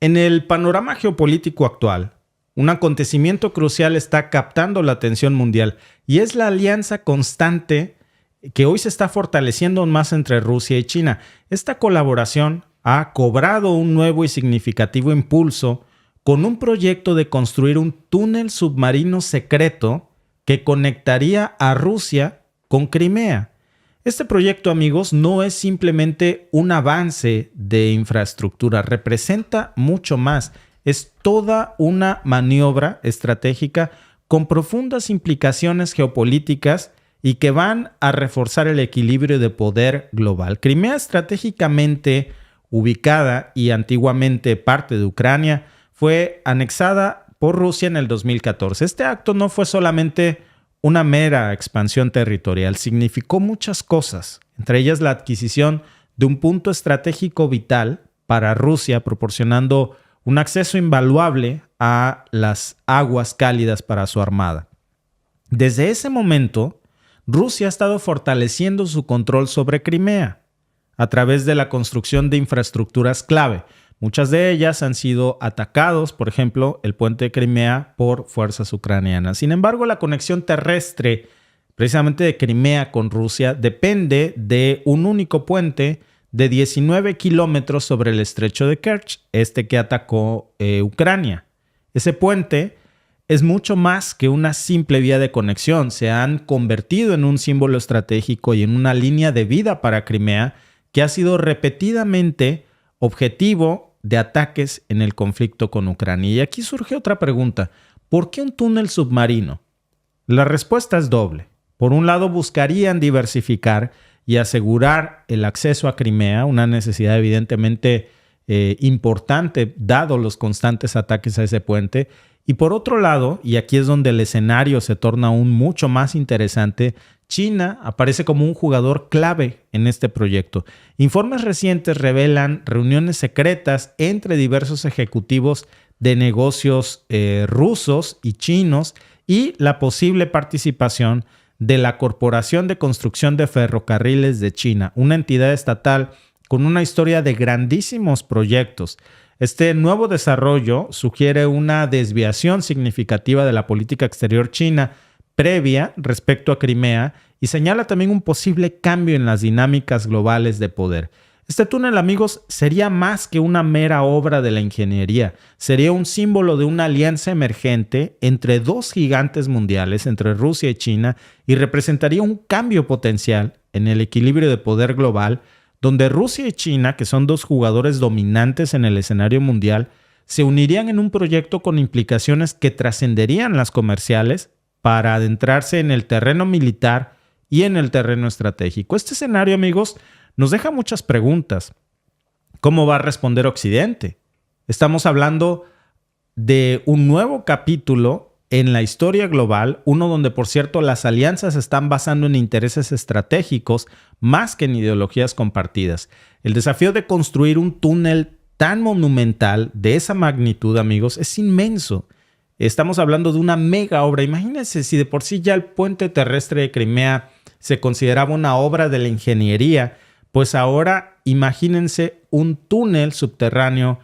En el panorama geopolítico actual, un acontecimiento crucial está captando la atención mundial y es la alianza constante que hoy se está fortaleciendo aún más entre Rusia y China. Esta colaboración ha cobrado un nuevo y significativo impulso con un proyecto de construir un túnel submarino secreto que conectaría a Rusia con Crimea. Este proyecto, amigos, no es simplemente un avance de infraestructura, representa mucho más. Es toda una maniobra estratégica con profundas implicaciones geopolíticas y que van a reforzar el equilibrio de poder global. Crimea, estratégicamente ubicada y antiguamente parte de Ucrania, fue anexada por Rusia en el 2014. Este acto no fue solamente una mera expansión territorial, significó muchas cosas, entre ellas la adquisición de un punto estratégico vital para Rusia, proporcionando un acceso invaluable a las aguas cálidas para su armada. Desde ese momento, Rusia ha estado fortaleciendo su control sobre Crimea a través de la construcción de infraestructuras clave. Muchas de ellas han sido atacados, por ejemplo, el puente de Crimea por fuerzas ucranianas. Sin embargo, la conexión terrestre, precisamente de Crimea con Rusia, depende de un único puente de 19 kilómetros sobre el estrecho de Kerch, que atacó Ucrania. Ese puente es mucho más que una simple vía de conexión. Se han convertido en un símbolo estratégico y en una línea de vida para Crimea que ha sido repetidamente objetivo de ataques en el conflicto con Ucrania. Y aquí surge otra pregunta. ¿Por qué un túnel submarino? La respuesta es doble. Por un lado, buscarían diversificar y asegurar el acceso a Crimea, una necesidad evidentemente importante, dado los constantes ataques a ese puente. Y por otro lado, y aquí es donde el escenario se torna aún mucho más interesante, China aparece como un jugador clave en este proyecto. Informes recientes revelan reuniones secretas entre diversos ejecutivos de negocios rusos y chinos y la posible participación de la Corporación de Construcción de Ferrocarriles de China, una entidad estatal con una historia de grandísimos proyectos. Este nuevo desarrollo sugiere una desviación significativa de la política exterior china previa respecto a Crimea y señala también un posible cambio en las dinámicas globales de poder. Este túnel, amigos, sería más que una mera obra de la ingeniería. Sería un símbolo de una alianza emergente entre dos gigantes mundiales, entre Rusia y China, y representaría un cambio potencial en el equilibrio de poder global, donde Rusia y China, que son dos jugadores dominantes en el escenario mundial, se unirían en un proyecto con implicaciones que trascenderían las comerciales para adentrarse en el terreno militar y en el terreno estratégico. Este escenario, amigos, nos deja muchas preguntas. ¿Cómo va a responder Occidente? Estamos hablando de un nuevo capítulo en la historia global, uno donde, por cierto, las alianzas se están basando en intereses estratégicos más que en ideologías compartidas. El desafío de construir un túnel tan monumental de esa magnitud, amigos, es inmenso. Estamos hablando de una mega obra. Imagínense si de por sí ya el puente terrestre de Crimea se consideraba una obra de la ingeniería, pues ahora imagínense un túnel subterráneo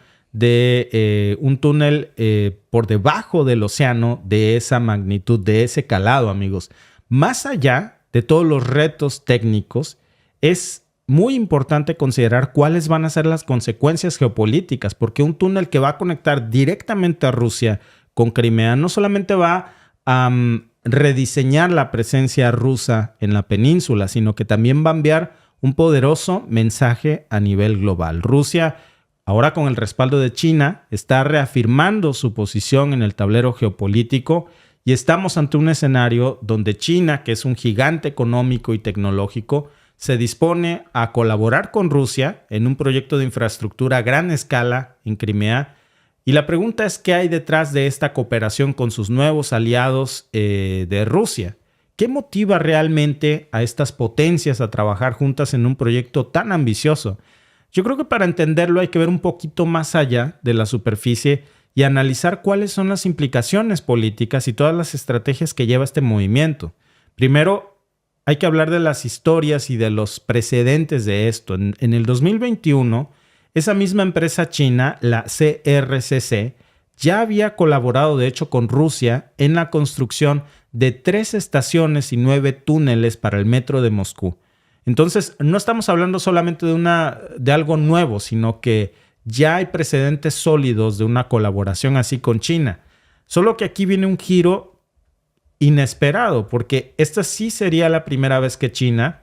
por debajo del océano de esa magnitud, de ese calado, amigos. Más allá de todos los retos técnicos, es muy importante considerar cuáles van a ser las consecuencias geopolíticas, porque un túnel que va a conectar directamente a Rusia con Crimea no solamente va a rediseñar la presencia rusa en la península, sino que también va a enviar un poderoso mensaje a nivel global. Rusia, ahora con el respaldo de China, está reafirmando su posición en el tablero geopolítico y estamos ante un escenario donde China, que es un gigante económico y tecnológico, se dispone a colaborar con Rusia en un proyecto de infraestructura a gran escala en Crimea. Y la pregunta es, ¿qué hay detrás de esta cooperación con sus nuevos aliados de Rusia? ¿Qué motiva realmente a estas potencias a trabajar juntas en un proyecto tan ambicioso? Yo creo que para entenderlo hay que ver un poquito más allá de la superficie y analizar cuáles son las implicaciones políticas y todas las estrategias que lleva este movimiento. Primero, hay que hablar de las historias y de los precedentes de esto. En el 2021, Esa misma empresa china, la CRCC, ya había colaborado de hecho con Rusia en la construcción de 3 estaciones y 9 túneles para el metro de Moscú. Entonces, no estamos hablando solamente de algo nuevo, sino que ya hay precedentes sólidos de una colaboración así con China. Solo que aquí viene un giro inesperado, porque esta sí sería la primera vez que China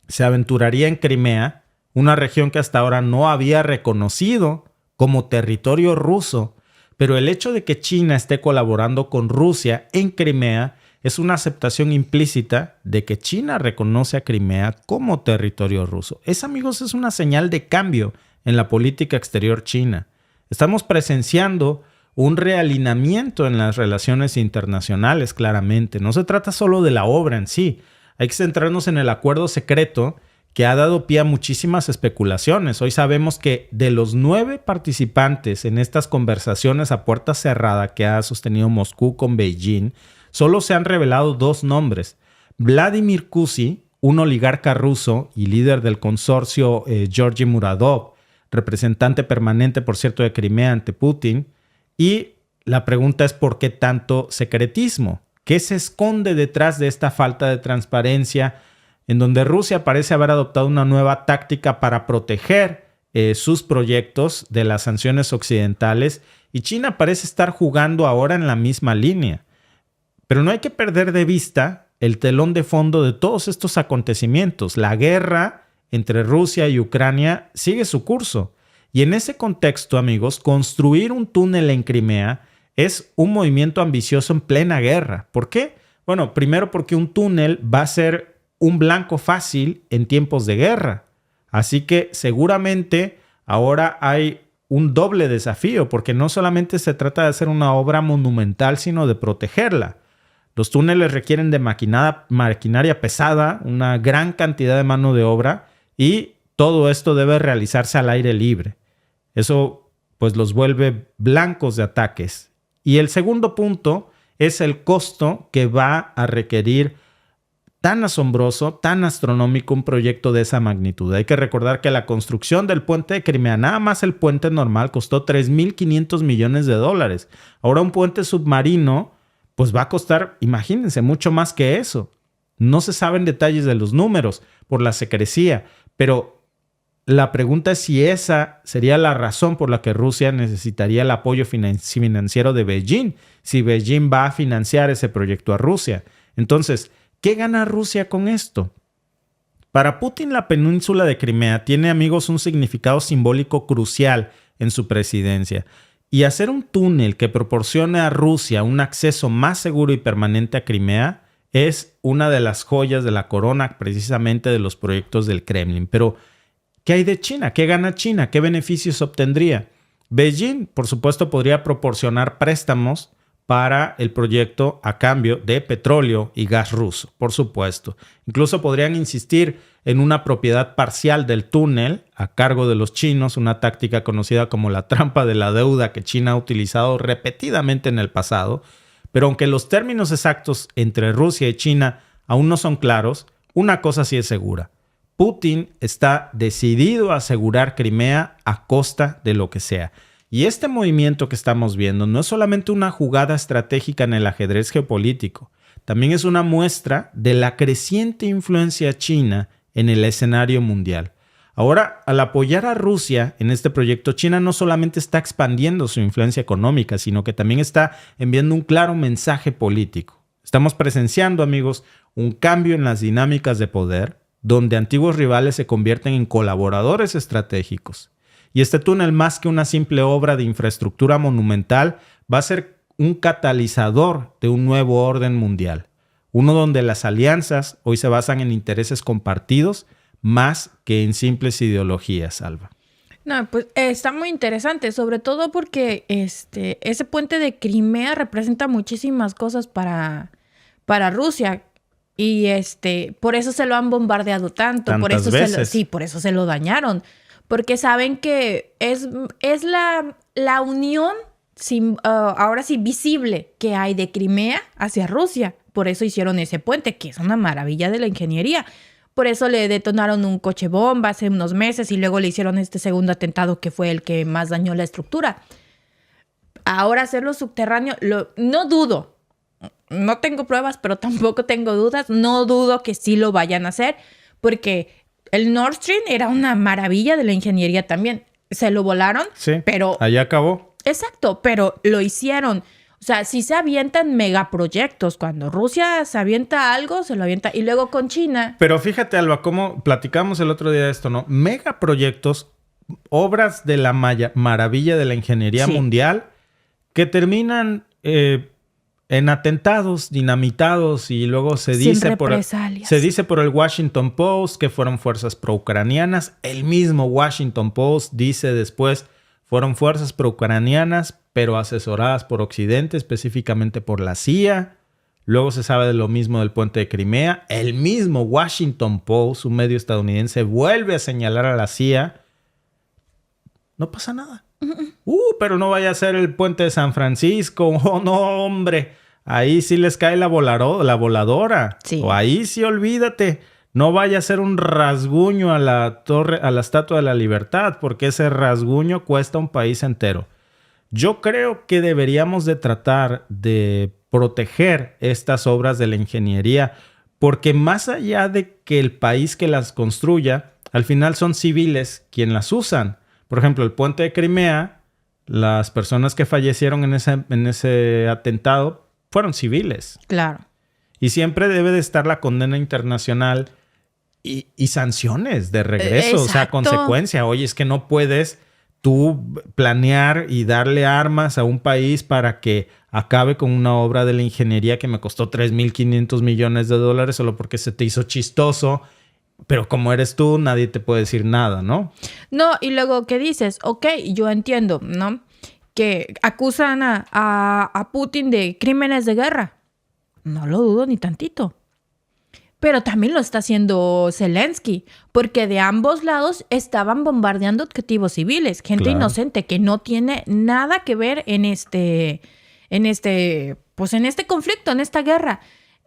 se aventuraría en Crimea, una región que hasta ahora no había reconocido como territorio ruso. Pero el hecho de que China esté colaborando con Rusia en Crimea es una aceptación implícita de que China reconoce a Crimea como territorio ruso. Esa, amigos, es una señal de cambio en la política exterior china. Estamos presenciando un realineamiento en las relaciones internacionales, claramente. No se trata solo de la obra en sí. Hay que centrarnos en el acuerdo secreto que ha dado pie a muchísimas especulaciones. Hoy sabemos que de los 9 participantes en estas conversaciones a puerta cerrada que ha sostenido Moscú con Beijing, solo se han revelado 2 nombres. Vladimir Kusi, un oligarca ruso y líder del consorcio Georgy Muradov, representante permanente, por cierto, de Crimea ante Putin. Y la pregunta es ¿por qué tanto secretismo? ¿Qué se esconde detrás de esta falta de transparencia en donde Rusia parece haber adoptado una nueva táctica para proteger sus proyectos de las sanciones occidentales y China parece estar jugando ahora en la misma línea? Pero no hay que perder de vista el telón de fondo de todos estos acontecimientos. La guerra entre Rusia y Ucrania sigue su curso. Y en ese contexto, amigos, construir un túnel en Crimea es un movimiento ambicioso en plena guerra. ¿Por qué? Bueno, primero porque un túnel va a ser un blanco fácil en tiempos de guerra. Así que seguramente ahora hay un doble desafío, porque no solamente se trata de hacer una obra monumental, sino de protegerla. Los túneles requieren de maquinaria pesada, una gran cantidad de mano de obra, y todo esto debe realizarse al aire libre. Eso pues los vuelve blancos de ataques. Y el segundo punto es el costo que va a requerir tan asombroso, tan astronómico un proyecto de esa magnitud. Hay que recordar que la construcción del puente de Crimea, nada más el puente normal, costó $3,500 millones. Ahora un puente submarino pues va a costar, imagínense, mucho más que eso. No se saben detalles de los números por la secrecía, pero la pregunta es si esa sería la razón por la que Rusia necesitaría el apoyo financiero de Beijing, si Beijing va a financiar ese proyecto a Rusia. Entonces, ¿qué gana Rusia con esto? Para Putin, la península de Crimea tiene, amigos, un significado simbólico crucial en su presidencia. Y hacer un túnel que proporcione a Rusia un acceso más seguro y permanente a Crimea es una de las joyas de la corona precisamente de los proyectos del Kremlin. Pero, ¿qué hay de China? ¿Qué gana China? ¿Qué beneficios obtendría? Beijing, por supuesto, podría proporcionar préstamos para el proyecto a cambio de petróleo y gas ruso, por supuesto. Incluso podrían insistir en una propiedad parcial del túnel a cargo de los chinos, una táctica conocida como la trampa de la deuda que China ha utilizado repetidamente en el pasado. Pero aunque los términos exactos entre Rusia y China aún no son claros, una cosa sí es segura. Putin está decidido a asegurar Crimea a costa de lo que sea. Y este movimiento que estamos viendo no es solamente una jugada estratégica en el ajedrez geopolítico, también es una muestra de la creciente influencia china en el escenario mundial. Ahora, al apoyar a Rusia en este proyecto, China no solamente está expandiendo su influencia económica, sino que también está enviando un claro mensaje político. Estamos presenciando, amigos, un cambio en las dinámicas de poder, donde antiguos rivales se convierten en colaboradores estratégicos. Y este túnel, más que una simple obra de infraestructura monumental, va a ser un catalizador de un nuevo orden mundial. Uno donde las alianzas hoy se basan en intereses compartidos más que en simples ideologías, Alba. No, pues está muy interesante, sobre todo porque ese puente de Crimea representa muchísimas cosas para Rusia. Y por eso se lo han bombardeado tanto. Por eso se lo dañaron. Porque saben que es la unión ahora sí visible que hay de Crimea hacia Rusia. Por eso hicieron ese puente, que es una maravilla de la ingeniería. Por eso le detonaron un coche bomba hace unos meses y luego le hicieron este segundo atentado que fue el que más dañó la estructura. Ahora hacerlo subterráneo, no dudo. No tengo pruebas, pero tampoco tengo dudas. No dudo que sí lo vayan a hacer porque el Nord Stream era una maravilla de la ingeniería también. Se lo volaron, sí, pero... allá acabó. Exacto, pero lo hicieron. O sea, si se avientan megaproyectos. Cuando Rusia se avienta algo, se lo avienta. Y luego con China. Pero fíjate, Alba, cómo platicamos el otro día de esto, ¿no? Megaproyectos, obras de la maravilla de la ingeniería mundial que terminan en atentados dinamitados y luego se dice por el Washington Post que fueron fuerzas pro-ucranianas. El mismo Washington Post dice después fueron fuerzas pro-ucranianas pero asesoradas por Occidente, específicamente por la CIA. Luego se sabe de lo mismo del puente de Crimea. El mismo Washington Post, un medio estadounidense, vuelve a señalar a la CIA. No pasa nada. Pero no vaya a ser el puente de San Francisco. Oh, no, hombre. Ahí sí les cae la voladora. Sí. O ahí sí olvídate. No vaya a ser un rasguño a la torre, a la Estatua de la Libertad, porque ese rasguño cuesta un país entero. Yo creo que deberíamos de tratar de proteger estas obras de la ingeniería, porque más allá de que el país que las construya, al final son civiles quienes las usan. Por ejemplo, el puente de Crimea, las personas que fallecieron en ese atentado fueron civiles. Claro. Y siempre debe de estar la condena internacional y sanciones de regreso, o sea, consecuencia. Oye, es que no puedes tú planear y darle armas a un país para que acabe con una obra de la ingeniería que me costó $3,500 millones solo porque se te hizo chistoso. Pero como eres tú, nadie te puede decir nada, ¿no? No, y luego, ¿qué dices? Ok, yo entiendo, ¿no? Que acusan a Putin de crímenes de guerra. No lo dudo ni tantito. Pero también lo está haciendo Zelensky, porque de ambos lados estaban bombardeando objetivos civiles, gente inocente que no tiene nada que ver en este conflicto, en esta guerra.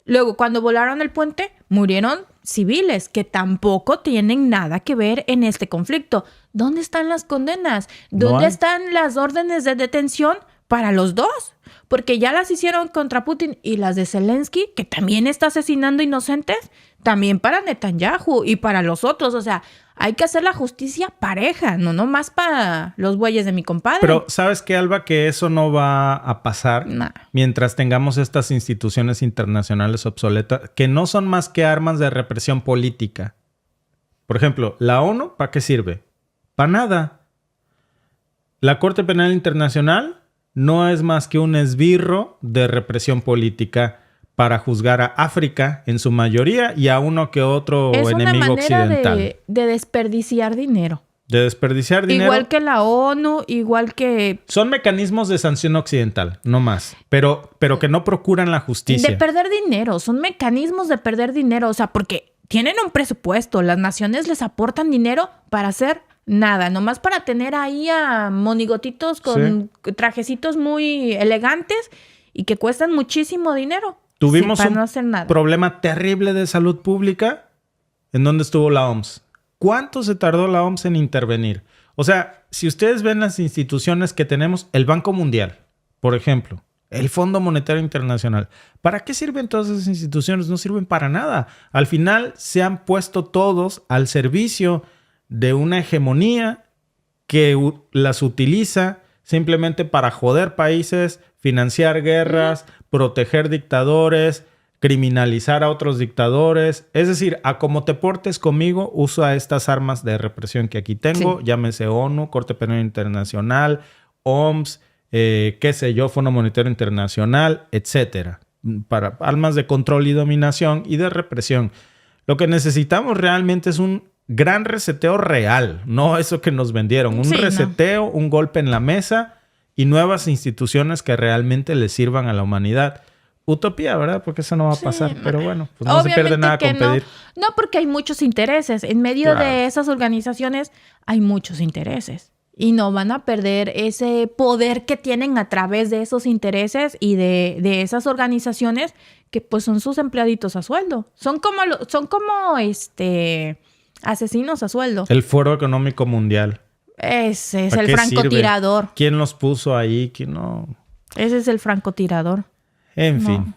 Luego, cuando volaron el puente, murieron civiles que tampoco tienen nada que ver en este conflicto. ¿Dónde están las condenas? ¿Dónde están las órdenes de detención para los dos? Porque ya las hicieron contra Putin y las de Zelensky, que también está asesinando inocentes, también para Netanyahu y para los otros. O sea, hay que hacer la justicia pareja, no más para los bueyes de mi compadre. Pero ¿sabes qué, Alba? Que eso no va a pasar mientras tengamos estas instituciones internacionales obsoletas que no son más que armas de represión política. Por ejemplo, la ONU, ¿para qué sirve? Para nada. La Corte Penal Internacional no es más que un esbirro de represión política para juzgar a África en su mayoría y a uno que otro enemigo occidental. Es una manera de desperdiciar dinero. De desperdiciar dinero. Igual que la ONU, igual que... Son mecanismos de sanción occidental, no más. Pero que no procuran la justicia. De perder dinero. Son mecanismos de perder dinero. O sea, porque tienen un presupuesto. Las naciones les aportan dinero para hacer nada. Nomás para tener ahí a monigotitos con trajecitos muy elegantes y que cuestan muchísimo dinero. Tuvimos un problema terrible de salud pública en donde estuvo la OMS. ¿Cuánto se tardó la OMS en intervenir? O sea, si ustedes ven las instituciones que tenemos, el Banco Mundial, por ejemplo, el Fondo Monetario Internacional, ¿para qué sirven todas esas instituciones? No sirven para nada. Al final se han puesto todos al servicio de una hegemonía que las utiliza simplemente para joder países, financiar guerras, proteger dictadores, criminalizar a otros dictadores. Es decir, a como te portes conmigo, usa estas armas de represión que aquí tengo, llámese ONU, Corte Penal Internacional, OMS, qué sé yo, Fondo Monetario Internacional, etcétera, para armas de control y dominación y de represión. Lo que necesitamos realmente es un gran reseteo real, no eso que nos vendieron. Un reseteo, un golpe en la mesa y nuevas instituciones que realmente le sirvan a la humanidad. Utopía, ¿verdad? Porque eso no va a pasar. Pero bueno, pues no se pierde nada con pedir. No, porque hay muchos intereses. En medio de esas organizaciones hay muchos intereses. Y no van a perder ese poder que tienen a través de esos intereses y de esas organizaciones que pues son sus empleaditos a sueldo. Son como asesinos a sueldo. El Foro Económico Mundial. Ese es ¿Para el qué francotirador. sirve? ¿Quién los puso ahí? ¿Quién no? Ese es el francotirador. En fin.